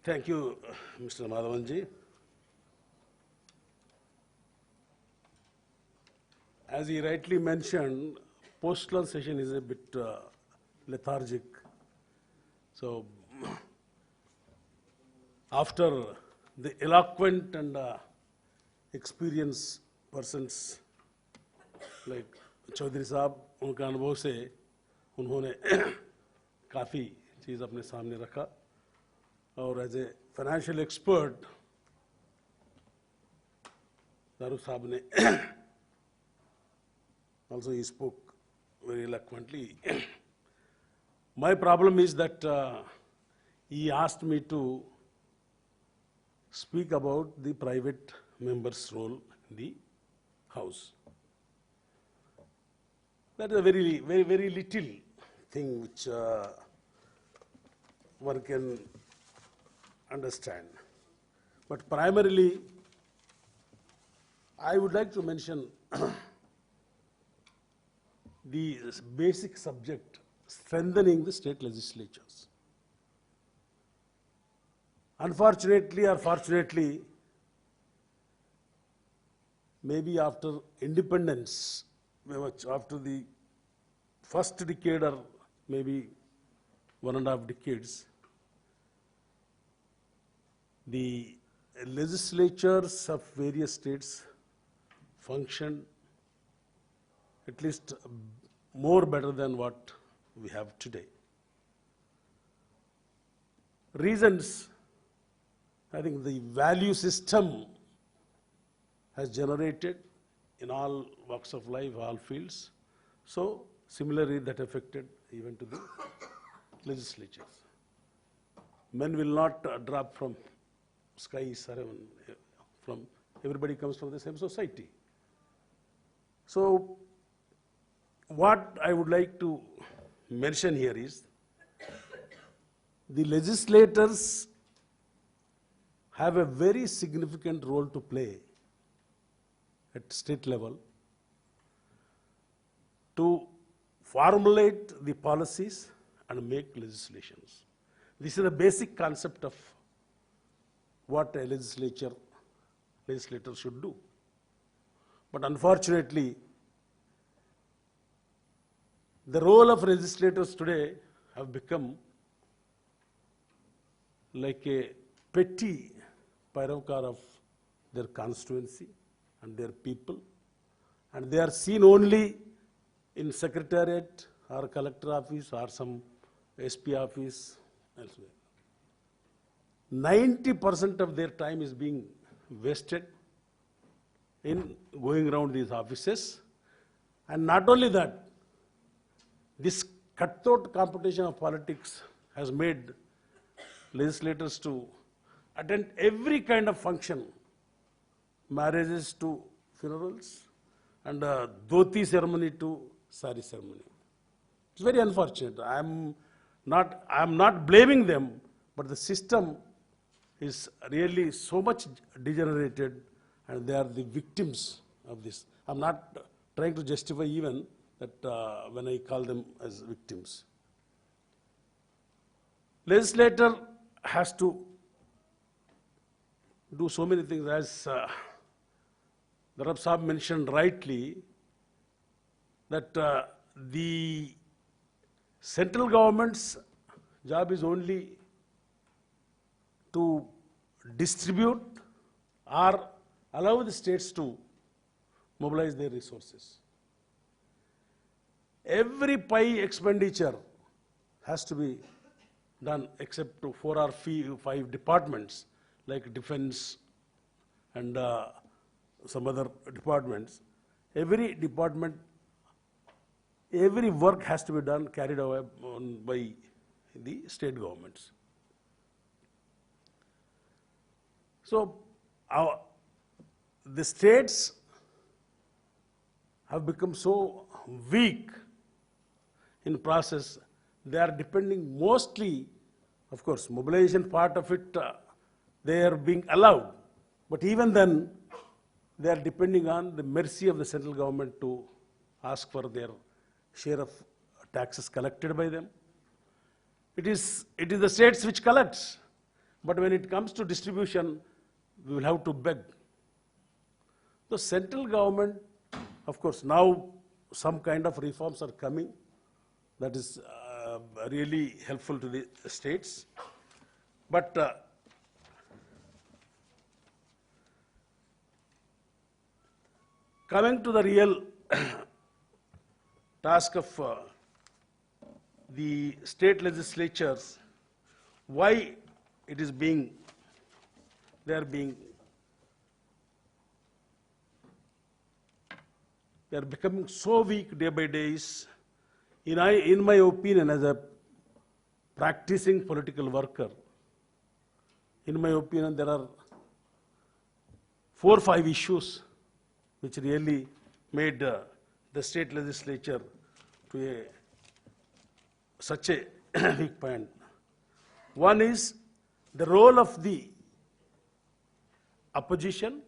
Thank you, Mr. Madhavanji. As he rightly mentioned, postal session is a bit lethargic. So, after the eloquent and experienced persons like Chaudhary साहब, उनका अनुभव से उन्होंने काफ़ी चीज़ अपने सामने रखा और एज ए फाइनेंशियल एक्सपर्ट दारू साहब ने also he spoke very eloquently. My problem is that he asked me to speak about the private member's role in the house. That is a very little thing which one can understand. But primarily, I would like to mention the basic subject, strengthening the state legislatures. Unfortunately or fortunately, maybe after independence, after the first decade or maybe 1.5 decades, the legislatures of various states functioned at least more better than what we have today. Reasons, I think the value system has generated in all walks of life, all fields. So similarly that affected even to the legislatures. Men will not drop from sky, from everybody comes from the same society. So what I would like to mention here is the legislators have a very significant role to play at state level to formulate the policies and make legislations. This is the basic concept of what a legislator should do. But unfortunately, the role of legislators today have become like a petty Pairavkar of their constituency and their people, and they are seen only in secretariat or collector office or some SP office elsewhere. 90% of their time is being wasted in going around these offices, and not only that, this cutthroat competition of politics has made legislators to attend every kind of function, marriages to funerals, and dhoti ceremony to sari ceremony. It's very unfortunate. I'm not blaming them, but the system is really so much degenerated, and they are the victims of this. I'm not trying to justify even that when I call them as victims. Legislator has to do so many things, as Darab Saab mentioned rightly, that the central government's job is only to distribute or allow the states to mobilize their resources. Every pie expenditure has to be done except to 4 or 5 departments like defense and some other departments. Every department, every work has to be done, carried out by the state governments. So the states have become so weak in process. They are depending mostly, of course, mobilization part of it, they are being allowed. But even then, they are depending on the mercy of the central government to ask for their share of taxes collected by them. It is the states which collects. But when it comes to distribution, we will have to beg. The central government, of course, now some kind of reforms are coming. That is really helpful to the states. But coming to the real task of the state legislatures, why it is being, they are becoming so weak day by day is, in my opinion, as a practicing political worker, in my opinion, there are 4 or 5 issues which really made the state legislature to such a weak point. One is the role of the opposition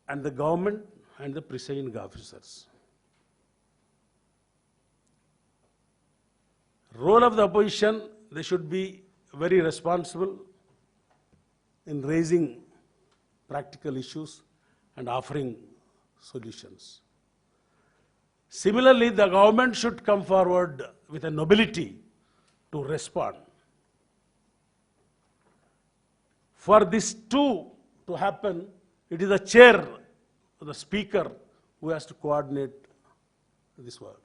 and the government and the presiding officers. Role of the opposition, they should be very responsible in raising practical issues and offering solutions. Similarly, the government should come forward with a nobility to respond. For this to happen, it is the chair, the speaker, who has to coordinate this work.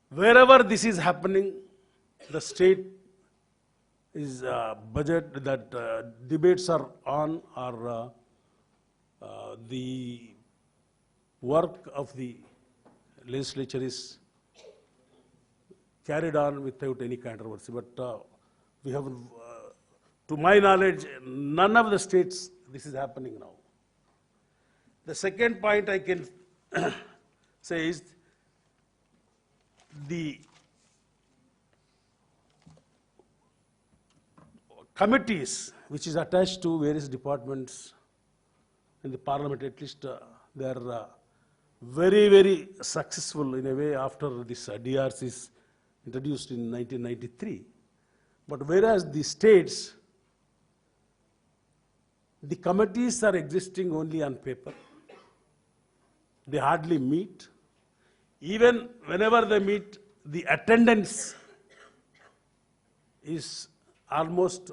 Wherever this is happening, the state is budget, that debates are on, or the work of the legislature is carried on without any controversy. But we have, to my knowledge, none of the states this is happening now. The second point I can say is the committees which is attached to various departments in the parliament, at least they are very, very successful in a way after this DRC is introduced in 1993. But whereas the states, the committees are existing only on paper. They hardly meet. Even whenever they meet, the attendance is almost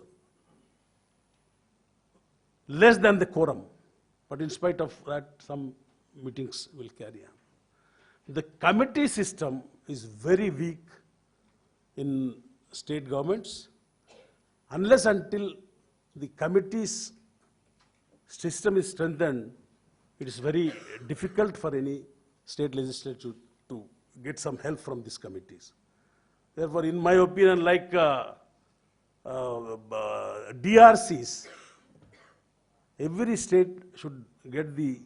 less than the quorum. But in spite of that, some meetings will carry on. The committee system is very weak in state governments. Unless until the committees system is strengthened, it is very difficult for any state legislature to get some help from these committees. Therefore, in my opinion, like DRCs, every state should get the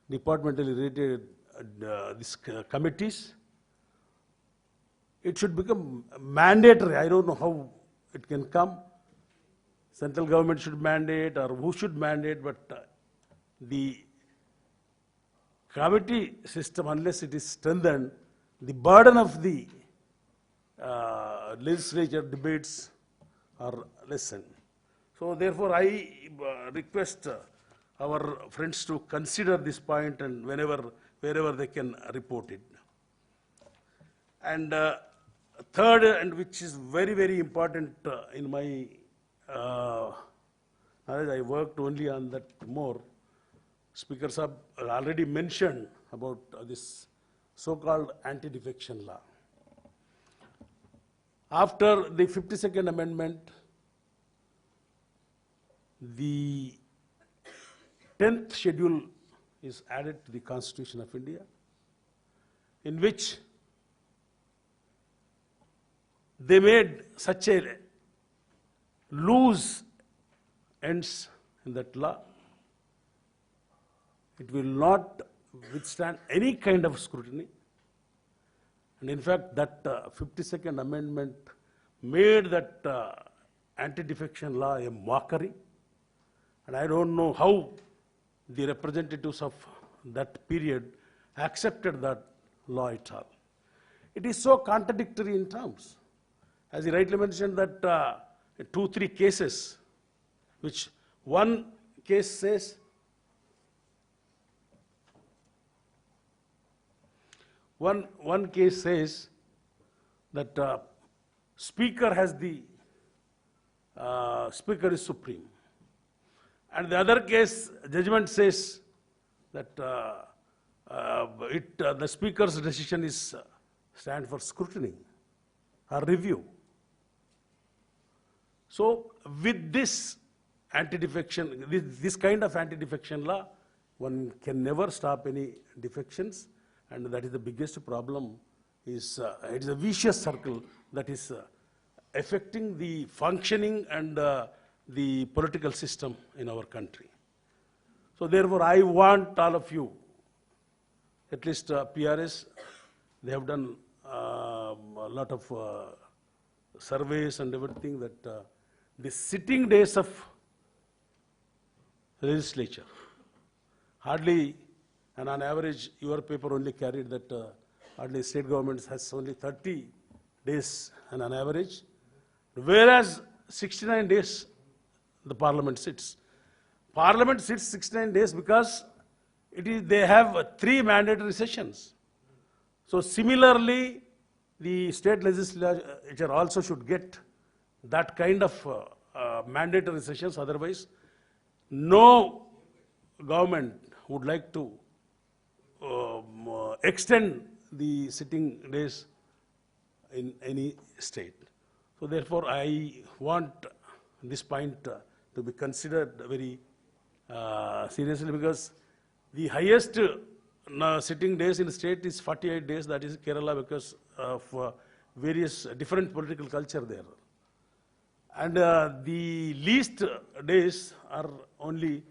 departmentally related these committees. It should become mandatory. I don't know how it can come. Central government should mandate, or who should mandate, but the committee system, unless it is strengthened, the burden of the legislature debates are lessened. So therefore, I request our friends to consider this point, and wherever they can report it. And third, and which is very, very important in my knowledge, I worked only on that more. Speakers have already mentioned about this so-called anti-defection law. After the 52nd Amendment, the 10th schedule is added to the Constitution of India, in which they made such a loose ends in that law. It will not withstand any kind of scrutiny. And in fact, that 52nd Amendment made that anti-defection law a mockery. And I don't know how the representatives of that period accepted that law at all. It is so contradictory in terms. As he rightly mentioned that two, three cases, which one case says, one case says that speaker has the, speaker is supreme. And the other case, judgment says that the speaker's decision is stand for scrutiny or review. So with this anti-defection, this kind of anti-defection law, one can never stop any defections, and that is the biggest problem. Is it is a vicious circle that is affecting the functioning and the political system in our country. So therefore, I want all of you, at least PRS, they have done a lot of surveys and everything, that the sitting days of legislature, hardly, and on average, your paper only carried that hardly state governments has only 30 days and on average, whereas 69 days the parliament sits. Parliament sits 69 days because they have 3 mandatory sessions. So similarly, the state legislature also should get that kind of mandatory sessions. Otherwise, no government would like to extend the sitting days in any state. So therefore, I want this point to be considered very seriously, because the highest sitting days in the state is 48 days, that is Kerala, because of various different political culture there. And the least days are only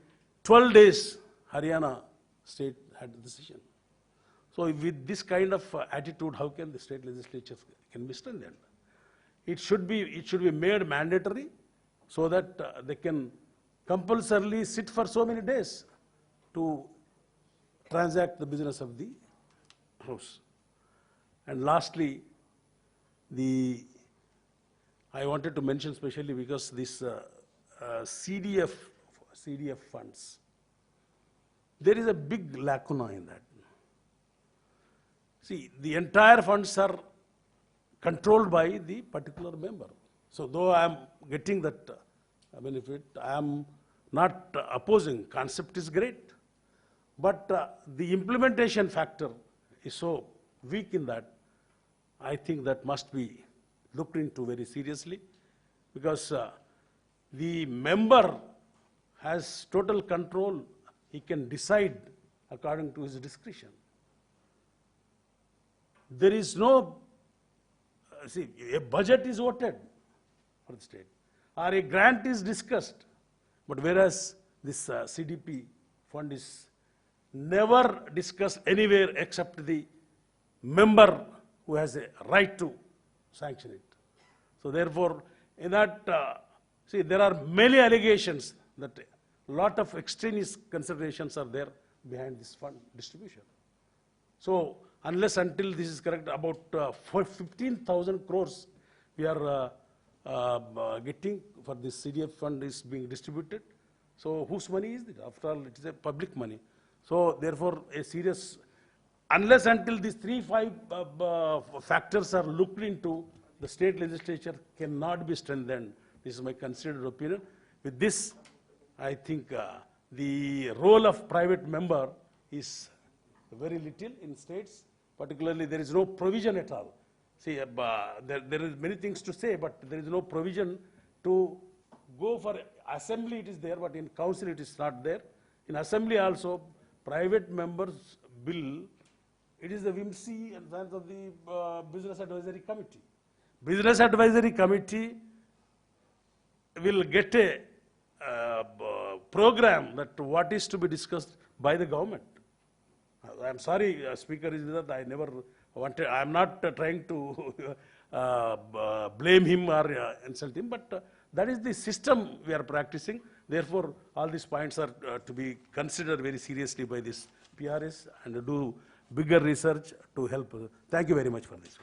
12 days Haryana state had the decision. So with this kind of attitude, how can the state legislature can be strengthened? It should be made mandatory so that they can compulsorily sit for so many days to transact the business of the House. And lastly, I wanted to mention specially because this CDF funds, there is a big lacuna in that. See, the entire funds are controlled by the particular member. So though I am getting that benefit, I am not opposing. Concept is great. But the implementation factor is so weak in that, I think that must be looked into very seriously, because the member has total control. He can decide according to his discretion. There is no, see, a budget is voted for the state, or a grant is discussed, but whereas this CDP fund is never discussed anywhere except the member who has a right to sanction it. So therefore, in that, see, there are many allegations that a lot of extraneous considerations are there behind this fund distribution. So unless until this is correct, about 15,000 crores we are getting for this CDF fund is being distributed. So whose money is it? After all, it is a public money. So therefore, a serious, unless until these 3-5 factors are looked into, the state legislature cannot be strengthened. This is my considered opinion. With this, I think the role of private member is very little in states. Particularly, there is no provision at all. See, there is many things to say, but there is no provision to go for assembly. It is there, but in council it is not there. In assembly also, private members bill, it is the whimsy and plans of the Business Advisory Committee. Business Advisory Committee will get a program that what is to be discussed by the government. I am sorry, Speaker is that I never wanted, I am not trying to blame him or insult him, but that is the system we are practicing. Therefore, all these points are to be considered very seriously by this PRS and do bigger research to help. Thank you very much for this.